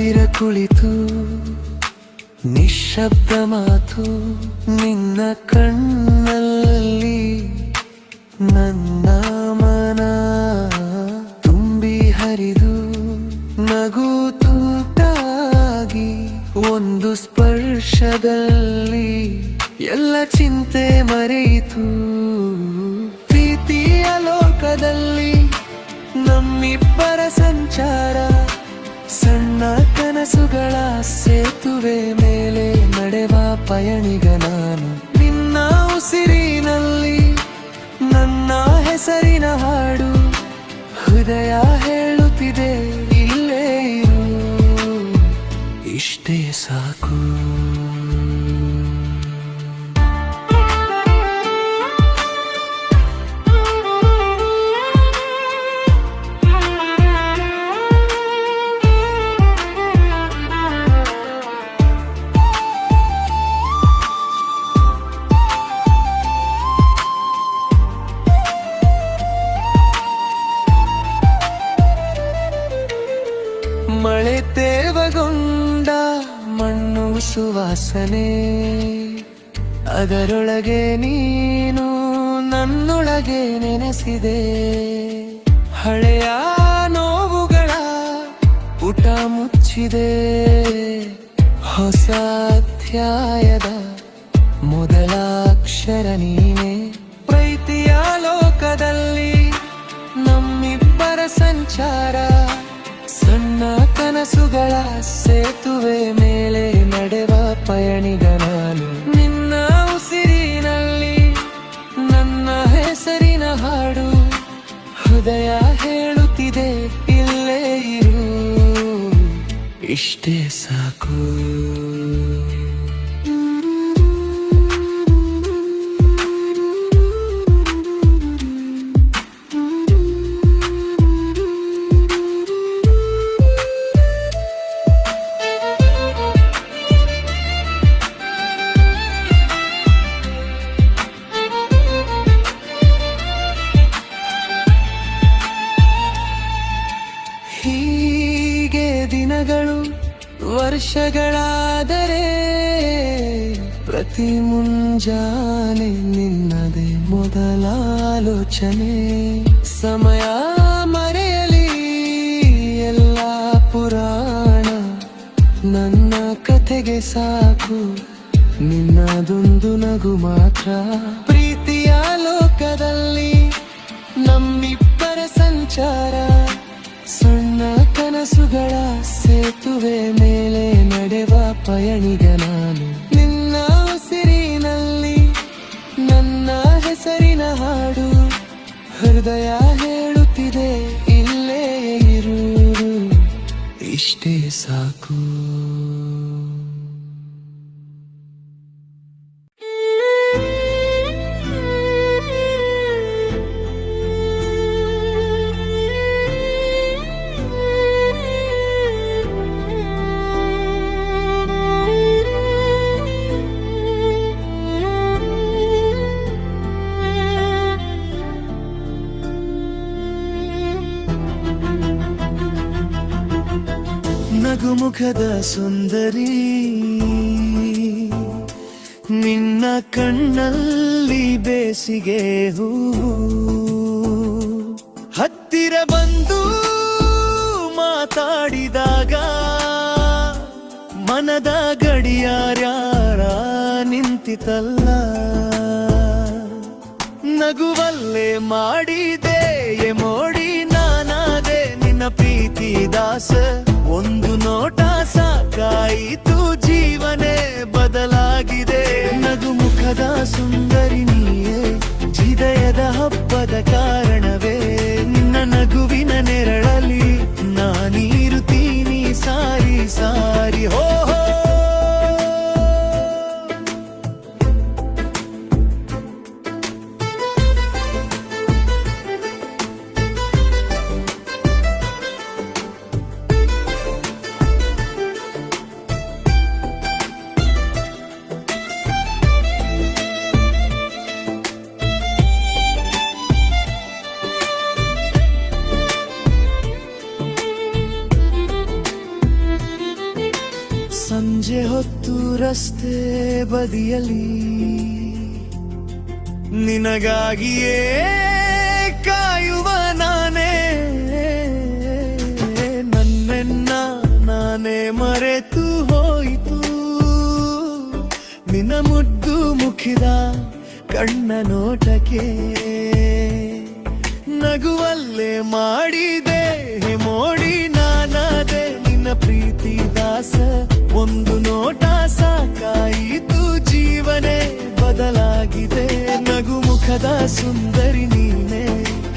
ಹತ್ತಿರ ಕುಳಿತು ನಿಶ್ಶಬ್ದ ಮಾತು ನಿನ್ನ ಕಣ್ಣಲ್ಲಿ ನನ್ನ ಮನ ತುಂಬಿ ಹರಿದು ನಗು ತುಂಟಾಗಿ ಒಂದು ಸ್ಪರ್ಶದಲ್ಲಿ ಎಲ್ಲ ಚಿಂತೆ ಮರೆಯಿತು. ಪ್ರೀತಿಯ ಲೋಕದಲ್ಲಿ ನಮ್ಮಿಬ್ಬರ ಸಂಚಾರ, ಸಣ್ಣ ಕನಸುಗಳ ಸೇತುವೆ ಮೇಲೆ ನಡೆವ ಪಯಣಿಗ ನಾನು. ನಿನ್ನ ಉಸಿರಿನಲ್ಲಿ ನನ್ನ ಹೆಸರಿನ ಹಾಡು, ಹೃದಯ ಹೇಳುತ್ತಿದೆ ಇಲ್ಲೇ ಇರು, ಇಷ್ಟೇ ಸಾಕು. ಮಳೆ ತೇವಗೊಂಡ ಮಣ್ಣು ಸುವಾಸನೆ, ಅದರೊಳಗೆ ನೀನು ನನ್ನೊಳಗೆ ನೆನೆಸಿದೆ. ಹಳೆಯ ನೋವುಗಳ ಪುಟ ಮುಚ್ಚಿದೆ, ಹೊಸ ಅಧ್ಯಾಯದ ಮೊದಲ ಅಕ್ಷರ ನೀನೆ. ಪ್ರೀತಿಯ ಲೋಕದಲ್ಲಿ ನಮ್ಮಿಬ್ಬರ ಸಂಚಾರ, ಸಣ್ಣ ಕನಸುಗಳ ಸೇತುವೆ ಮೇಲೆ ನಡೆವ ಪಯಣಿಗ ನಾನು. ನಿನ್ನ ಉಸಿರಿನಲ್ಲಿ ನನ್ನ ಹೆಸರಿನ ಹಾಡು, ಹೃದಯ ಹೇಳುತ್ತಿದೆ ಇಲ್ಲೇ ಇರು, ಇಷ್ಟೇ ಸಾಕು. ಹೀಗೆ ದಿನಗಳು ವರ್ಷಗಳಾದರೆ, ಪ್ರತಿ ಮುಂಜಾನೆ ನಿನ್ನದೇ ಮೊದಲ ಆಲೋಚನೆ. ಸಮಯ ಮರೆಯಲಿ ಎಲ್ಲ ಪುರಾಣ, ನನ್ನ ಕಥೆಗೆ ಸಾಕು ನಿನ್ನದೊಂದು ನಗು ಮಾತ್ರ. ಪ್ರೀತಿಯ ಲೋಕದಲ್ಲಿ ನಮ್ಮಿಬ್ಬರ ಸಂಚಾರ, ಸಣ್ಣ ಕನಸುಗಳ ಸೇತುವೆ ಮೇಲೆ ನಡೆವ ಪಯಣಿಗ ನಾನು. ನಿನ್ನ ಉಸಿರಿನಲ್ಲಿ ನನ್ನ ಹೆಸರಿನ ಹಾಡು, ಹೃದಯ ಹೇಳುತ್ತಿದೆ ಇಲ್ಲೇ ಇರು, ಇಷ್ಟೇ ಸಾಕು. ನಗುಮುಖದ ಸುಂದರಿ, ನಿನ್ನ ಕಣ್ಣಲ್ಲಿ ಬೇಸಿಗೆ ಹೂವು. ಹತ್ತಿರ ಬಂದು ಮಾತಾಡಿದಾಗ ಮನದ ಗಡಿಯಾರ ನಿಂತಿತಲ್ಲ. ನಗುವಲ್ಲೇ ಮಾಡಿದೆ ಮೋಡಿ ನಾನಾದೆ ನಿನ್ನ ಪ್ರೀತಿ ದಾಸ. ಒಂದು ನೋಟ ಸಾಕಾಯಿತು, ಜೀವನೇ ಬದಲಾಗಿದೆ. ನಗುಮುಖದ ಸುಂದರಿ ನೀಯೇ, ಹೃದಯದ ಹಬ್ಬದ ಕಾರಣವೇ. ನಿನ್ನ ನಗುವಿನ ನೆರಳಲ್ಲಿ ನಾನಿರುತ್ತೀನಿ ಸಾರಿ ಸಾರಿ. ಹೋ ಸಂಜೆ ಹೊತ್ತು ರಸ್ತೆ ಬದಿಯಲ್ಲಿ ನಿನಗಾಗಿಯೇ ಕಾಯುವ ನಾನೇ, ನನ್ನೆನ್ನ ನಾನೇ ಮರೆತು ಹೋಯಿತು ನಿನ್ನ ಮುದ್ದು ಮುಖಿದ ಕಣ್ಣ ನೋಟಕ್ಕೆ. ನಗುವಲ್ಲೇ ಮಾಡಿದೆ ಮೋಡಿ ನಾನಾದೆ ನಿನ್ನ ಪ್ರೀತಿ ದಾಸ, ಒಂದು ನೋಟ ಸಾಕಾಯಿತು ಜೀವನೇ ಬದಲಾಗಿದೆ. ನಗು ಮುಖದ ಸುಂದರಿ ನೀನೆ,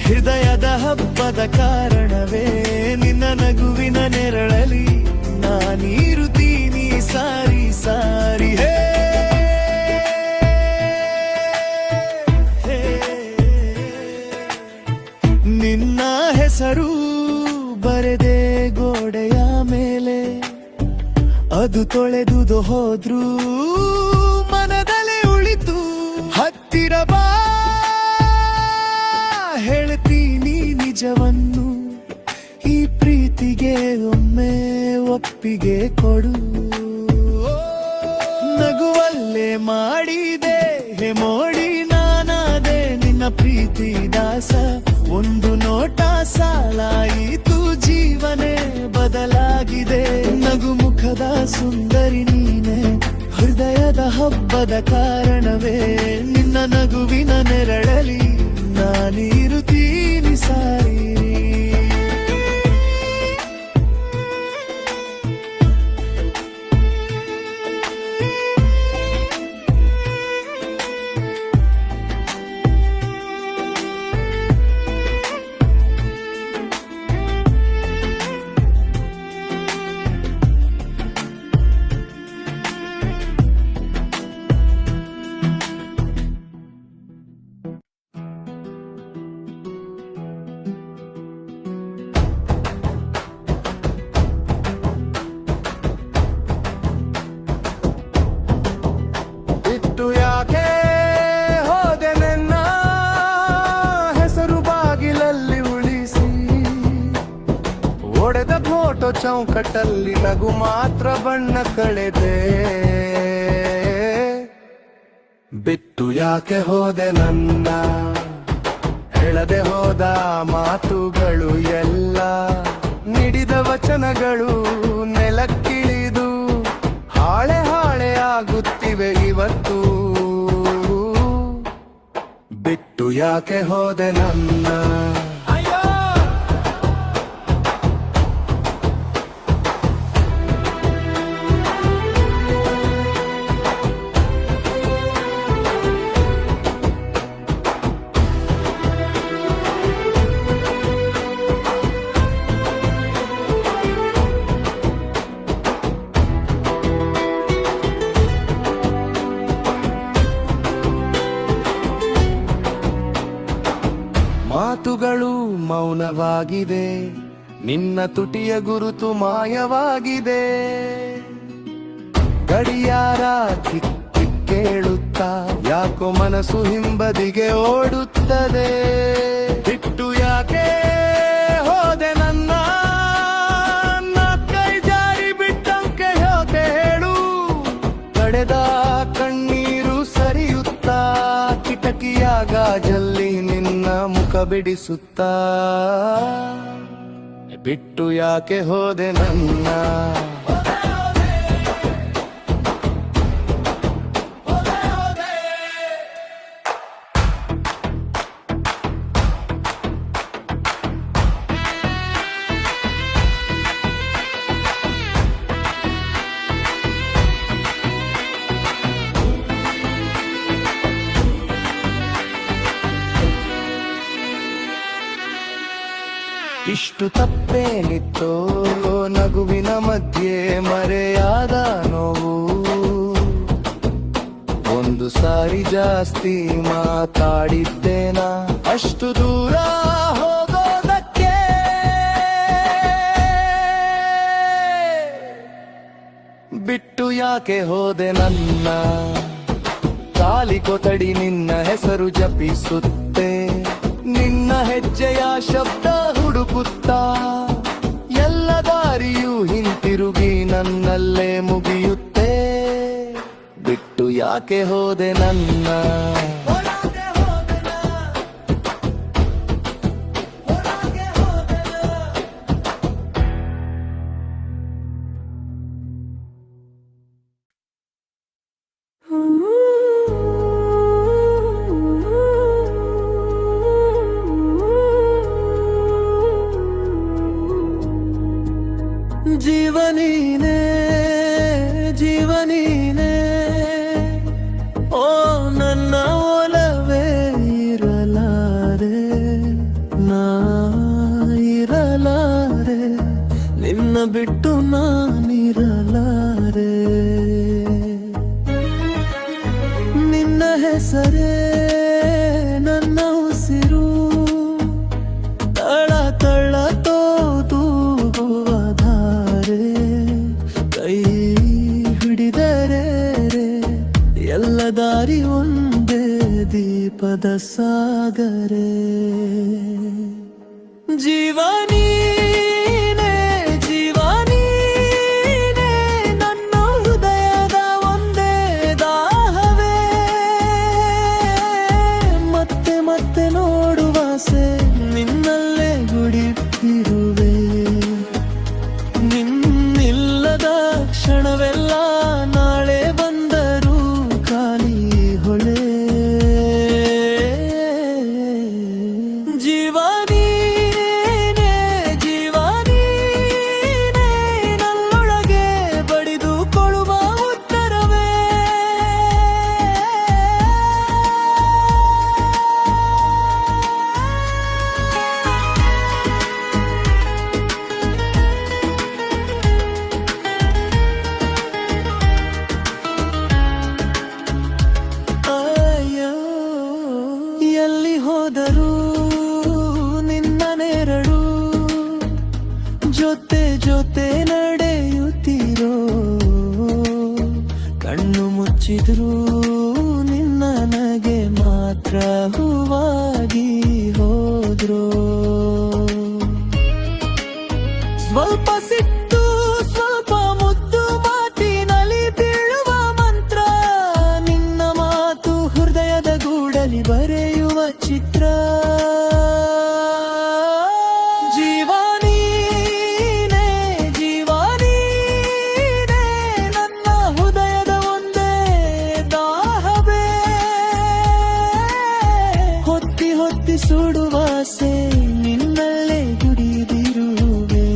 ಹೃದಯದ ಹಬ್ಬದ ಕಾರಣವೇ, ನಿನ್ನ ನಗುವಿನ ನೆರಳಲಿ ನಾನಿರುತ್ತೀನಿ ಸಾರಿ ಸಾರಿ. ನಿನ್ನ ಹೆಸರು ಬರೆದೆ ಗೋಡೆಯ ಮೇಲೆ, ಅದು ತೊಳೆದುದು ಹೋದ್ರು ಮನದಲ್ಲೇ ಉಳಿತು. ಹತ್ತಿರ ಬಾ ಹೇಳ್ತೀನಿ ನಿಜವನ್ನು, ಈ ಪ್ರೀತಿಗೆ ಒಮ್ಮೆ ಒಪ್ಪಿಗೆ ಕೊಡು. ನಗುವಲ್ಲೇ ಮಾಡಿದೆ ಮೋಡಿ ನಾನಾದೆ ನಿನ್ನ ಪ್ರೀತಿ ದಾಸ, ಒಂದು ನೋಟ ಸಾಲಾಯಿತು ಜೀವನೇ ಬದಲಾಗಿದೆ. ನಗು ಮುಖದ ಸುಂದರಿ ನೀನೆ, ಹೃದಯದ ಹಬ್ಬದ ಕಾರಣವೇ, ನಿನ್ನ ನಗುವಿನ ನೆರಳಲಿ ನಾನಿರುತ್ತೀನಿ ಸಾರಿ. ಬಿಟ್ಟು ಯಾಕೆ ಹೋದೆ ನನ್ನ ಹೆಸರು ಬಾಗಿಲಲ್ಲಿ ಉಳಿಸಿ, ಒಡೆದ ಫೋಟೋ ಚೌಕಟ್ಟಲ್ಲಿ ನಗು ಮಾತ್ರ ಬಣ್ಣ ಕಳೆದೆ. ಬಿಟ್ಟು ಯಾಕೆ ಹೋದೆ ನನ್ನ ಹೇಳದೆ ಹೋದ ಮಾತುಗಳು ಎಲ್ಲ, ನೀಡಿದ ವಚನಗಳು ನೆಲಕ್ಕಿಳಿದು ಹಾಳೆ ಹಾಳೆ ಆಗುತ್ತಿವೆ ಇವತ್ತು. ಬಿಟ್ಟು ಯಾಕೆ ಹೋದೆ ನನ್ನ. ಮಾತುಗಳು ಮೌನವಾಗಿದೆ, ನಿನ್ನ ತುಟಿಯ ಗುರುತು ಮಾಯವಾಗಿದೆ. ಗಡಿಯಾರ ಕಿಕ್ಕಿ ಕೇಳುತ್ತಾ ಯಾಕೋ ಮನಸ್ಸು ಹಿಂಬದಿಗೆ ಓಡುತ್ತದೆ. ಬಿಟ್ಟು ಯಾಕೆ ಹೋದೆ ನನ್ನ, ಕೈ ಜಾರಿ ಬಿಟ್ಟಂಕೆ ಹೋದೆ ಹೇಳು. ತಡೆದ ಕಣ್ಣೀರು ಸರಿಯುತ್ತಾ ಕಿಟಕಿಯ ಗಾಜಲ್ಲಿ ನಿನ್ನ ಮುಖ ಬಿಡಿಸುತ್ತಾ. ಬಿಟ್ಟು ಯಾಕೆ ಹೋದೆ ನನ್ನ. ಇಷ್ಟು ತಪ್ಪೇನಿತ್ತೋ ನಗುವಿನ ಮಧ್ಯೆ ಮರೆಯಾದ ನೋವು. ಒಂದು ಸಾರಿ ಜಾಸ್ತಿ ಮಾತಾಡಿದ್ದೇನ ಅಷ್ಟು ದೂರ ಹೋಗೋದಕ್ಕೆ. ಬಿಟ್ಟು ಯಾಕೆ ಹೋದೆ ನನ್ನ, ತಾಲಿ ಕೊಠಡಿ ನಿನ್ನ ಹೆಸರು ಜಪಿಸುತ್ತೆ. ನಿನ್ನ ಹೆಜ್ಜೆಯ ಶಬ್ದ ಹುಡುಕುತ್ತಾ ಎಲ್ಲ ದಾರಿಯೂ ಹಿಂತಿರುಗಿ ನನ್ನಲ್ಲೇ ಮುಗಿಯುತ್ತೆ. ಯಾಕೆ ಹೋದೆ ನನ್ನ ಜೀವನೀನೇ ಜೀವನೀನೇ ಓ ನನ್ನ ಒಲವೇ ಇರಲಾರೆ ನಾ ಇರಲಾರೆ ನಿನ್ನ ಬಿಟ್ಟು ನಾನಿರಲಾರೆ ನಿನ್ನ ಹೆಸರೇ ನನ್ನ ಉಸಿರು ತಳ ತಳ ಕೈ ಹಿಡಿದರೆ ಎಲ್ಲ ದಾರಿ ಒಂದೇ ದೀಪದ ಸಾಗರೆ ಜೀವನೀನೇ ಜೀವನೀನೇ ನನ್ನ ಹೃದಯದ ಒಂದೇ ದಾಹವೇ ಮತ್ತೆ ಮತ್ತೆ ನೋಡುವಾಸೆ ನಿನ್ನಲ್ಲೇ ಗುಡಿತಿರುವೆ ಕ್ಷಣವೆಲ್ಲ ನಾಳೆ ಬಂದರೂ ಖಾಲಿ ಹೊಳೆ ಜೀವನೀನೇ ಜೀವನೀನೇ ನನ್ನೊಳಗೆ ಬಡಿದುಕೊಳ್ಳುವ ಉತ್ತರವೇ ಎಲ್ಲಿ ಹೋದರೂ ನಿನ್ನ ನೆರಳು ಜೊತೆ ಜೊತೆ ನಡೆಯುತ್ತೀರೋ ಕಣ್ಣು ಮುಚ್ಚಿದ್ರು ನಿನ್ನ ನನಗೆ ಮಾತ್ರ ಹೂವಾಗಿ ಹೋದ್ರು ಸ್ವಲ್ಪ ಸಿಟ್ಟು ಸ್ವಲ್ಪ ಮುದ್ದು ಮಾತಿನಲ್ಲಿ ಬೀಳುವ ಮಂತ್ರ ನಿನ್ನ ಮಾತು ಹೃದಯದ ಗೂಡಲಿ ಬರೆಯುವ ಚಿತ್ರ ಜೀವನೀನೇ ಜೀವನೀನೇ ನನ್ನ ಹೃದಯದ ಒಂದೇ ದಾಹವೇ ಹೊತ್ತಿ ಹೊತ್ತಿ ಸುಡುವಾಸೆ ನಿನ್ನಲ್ಲೇ ಗುಡಿದಿರುವೆ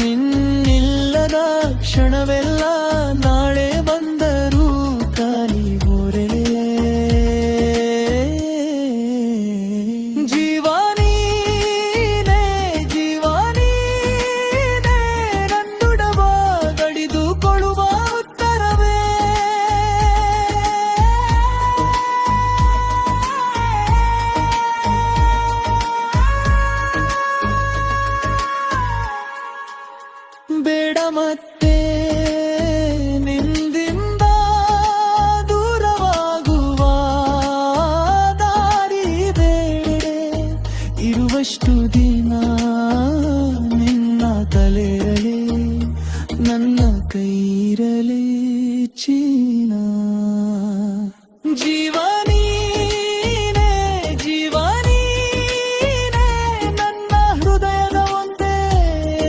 ನಿನ್ನಿಲ್ಲದ ಕ್ಷಣವೆಲ್ಲ ನಾಳೆ ಬಂದರೂ ಖಾಲಿ ಹೊರೆ ಜೀವನೀನೇ ಜೀವನೀನೇ ನನ್ನುಡವ ಗಡಿದುಕೊಳ್ಳುವ ಉತ್ತರವೇ ಬೇಡ ಮತ್ತೆ ನಿಂದಿಂದ ದೂರವಾಗುವ ದಾರಿ ಬೇಡೆ ಇರುವಷ್ಟು ದಿನ ನಿನ್ನ ತಲೆರಲಿ ನನ್ನ ಕೈರಲಿ ಚೀನ ಜೀವನೀನೇ ಜೀವನೀನೇ ನನ್ನ ಹೃದಯದ ಒಂದೇ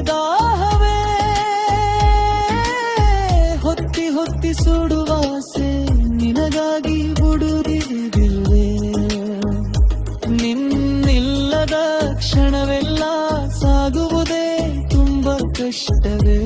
ದಾಹವೇ ಹೊತ್ತಿ ಹೊತ್ತಿ ಸುಡುವಾಸೆ ನಿನಗಾಗಿ ಹುಡುಗಿರುವೆ ನಿನ್ನಿಲ್ಲದ ಕ್ಷಣವೆಲ್ಲ ಸಾಗುವುದೇ ತುಂಬ ಕಷ್ಟವೇ